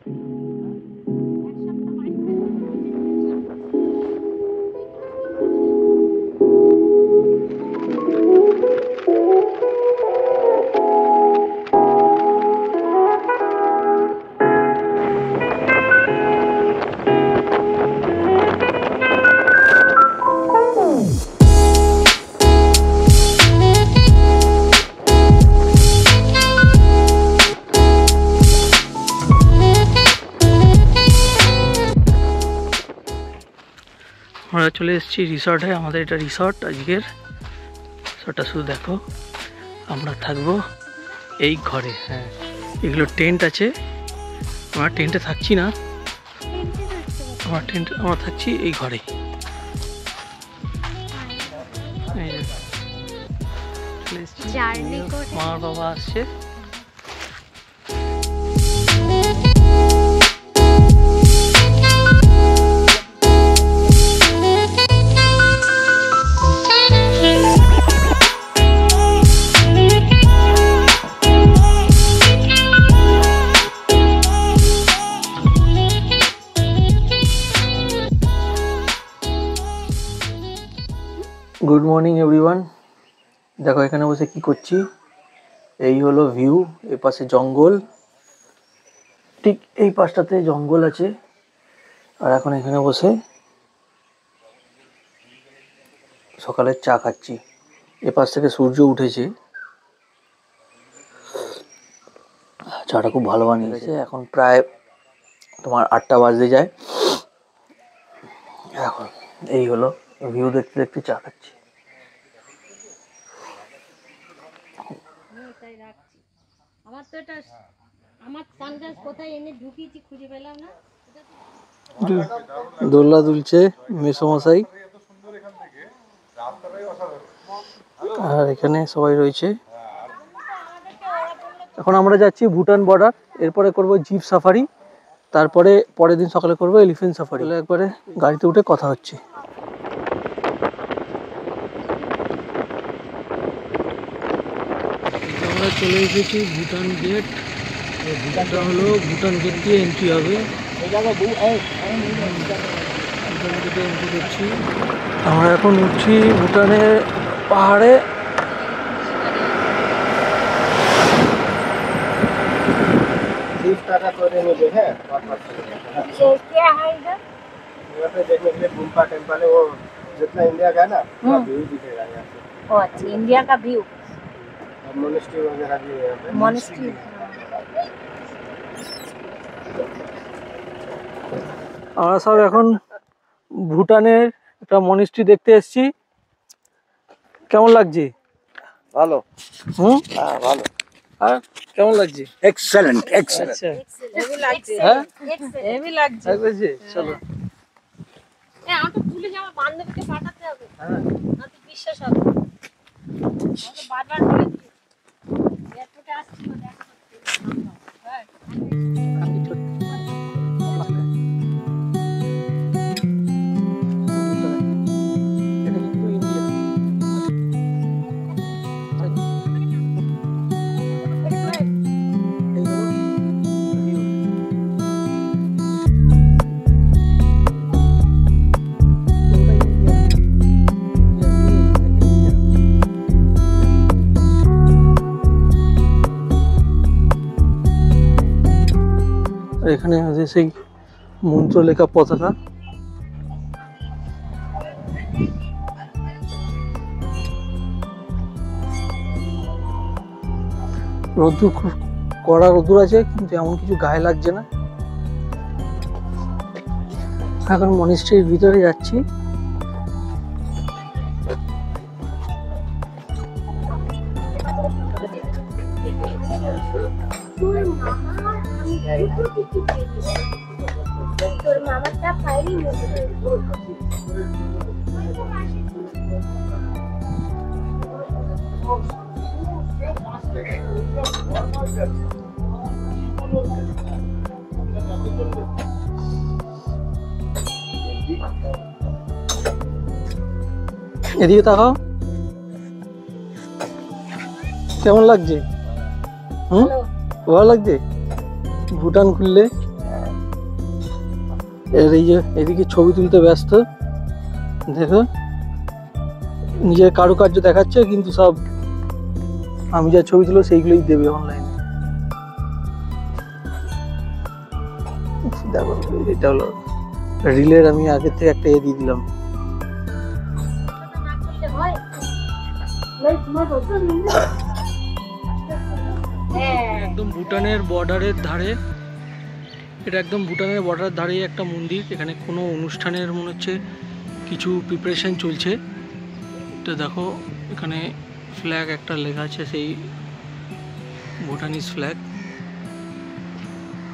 আমরা চলে এসেছি রিসর্টে। আমাদের এটা রিসর্ট আজকের। রিসর্টটা শুধু দেখো, আমরা থাকবো এই ঘরে। হ্যাঁ, এগুলো টেন্ট আছে। আমরা টেন্টে থাকছি না, আমরা থাকছি এই ঘরে। মা বাবা আসছে। Good morning everyone. দেখো এখানে বসে কি করছি। এই হলো ভিউ। এই পাশে জঙ্গল, ঠিক এই পাশটাতে জঙ্গল আছে। আর এখন এখানে বসে সকালের চা খাচ্ছি। এ পাশ থেকে সূর্য উঠেছে, চাটা খুব ভালো বানিয়েছে। এখন প্রায় তোমার 8টা বাজতে যায়। এখন এই হলো ভিউ, দেখতে দেখতে চা খাচ্ছি। দোলনা দুলছে মেসোমশাই, আর এখানে সবাই রয়েছে। এখন আমরা যাচ্ছি ভুটান বর্ডার। এরপরে করব জিপ সাফারি, তারপরে পরের দিন সকালে করব এলিফ্যান্ট সাফারি। একবারে গাড়িতে উঠে কথা হচ্ছে। আমরা চলে এসেছি ভুটান গেট। এটা হলো ভুটান গেট দিয়ে এন্ট্রি হবে। আমরা এখন উঠছি ভুটানের পাহাড়ে। इंडिया का है ना, व्यू दिखेगा यहाँ से। अच्छा, इंडिया का व्यू। मोनेस्ट्री वगैरह भी है यहाँ पे। मोनेस्ट्री। আমরা সব এখন ভুটানের একটা মনিস্ট্রি দেখতে এসেছি। কেমন লাগছে? ভালো। হ্যাঁ ভালো। আর কেমন লাগছে? Excellent excellent. হেভি লাগছে। হ্যাঁ হেভি লাগছে। লাগছে। চলো। আমার তো তুলে যাওয়া বান্ধবীকে পাঠাতে হবে। হ্যাঁ, না তো বিশ্বাস হবে। আমি বারবার বলেছি এয়ারপোর্টে আসছি তো দেখা করতে। হ্যাঁ। এখানে আছে সেই মন্ত্র লেখা পতাকা। রোদ্দুর কড়া রোদ্দুর আছে, কিন্তু এমন কিছু গায়ে লাগছে না। এখন মনিস্ট্রির ভিতরে যাচ্ছি। তোর মামাটা পাইনি এদিকে তাকাও, কেমন লাগছে? ভালো লাগছে ভুটান খুললে? এর এই যে এদিকে ছবি তুলতে ব্যস্ত, দেখো নিজের কারুকার্য দেখাচ্ছে, কিন্তু সব আমি যা ছবি তুলো সেইগুলোই দেবে অনলাইনে। দেখো এটা হলো রিলের, আমি আগের থেকে একটা দিয়ে দিলাম। একদম ভুটানের বর্ডারের ধারে, এটা একদম ভুটানের বর্ডারের ধারেই একটা মন্দির। এখানে কোনো অনুষ্ঠানের মনে হচ্ছে কিছু প্রিপারেশন চলছে। এটা দেখো এখানে ফ্ল্যাগ একটা লেখা আছে, সেই ভুটানিজ ফ্ল্যাগ।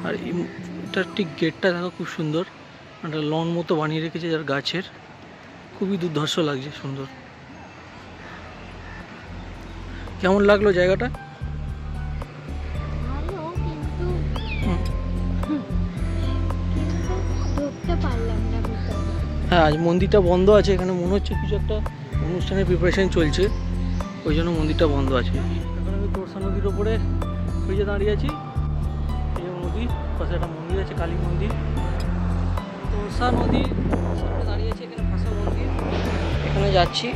আর এটার ঠিক গেটটা দেখো খুব সুন্দর, একটা লন মতো বানিয়ে রেখেছে যার গাছের, খুবই দুর্ধর্ষ লাগছে, সুন্দর। কেমন লাগলো জায়গাটা? ভালো, কিন্তু ঢুকতে পারলাম না ভিতরে। হ্যাঁ, আজ মন্দিরটা বন্ধ আছে। এখানে মনে হচ্ছে কিছু একটা অনুষ্ঠানের প্রিপারেশন চলছে, ওই জন্য মন্দিরটা বন্ধ আছে। এখন আমি তোরসা নদীর ওপরে ব্রিজে দাঁড়িয়ে আছি। এই নদী পাশে একটা মন্দির আছে, কালী মন্দির। তোরসা নদীর সামনে দাঁড়িয়ে আছে, এখানে ভাষা মন্দির, এখানে যাচ্ছি।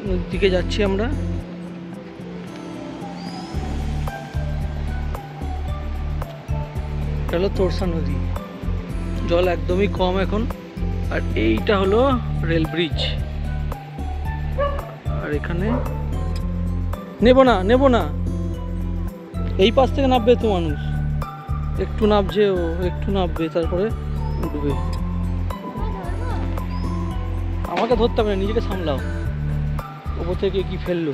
নদীর দিকে যাচ্ছি আমরা। এটা হলো তোরসা নদী, জল একদমই কম এখন। আর এইটা হলো রেল ব্রিজ। আর এখানে নেব না, এই পাশ থেকে নামবে তো মানুষ, একটু নামছে, ও একটু নামবে তারপরে উঠবে। আমাকে ধরতে হবে না, নিজেকে সামলাও। ওপর থেকে কি ফেললো।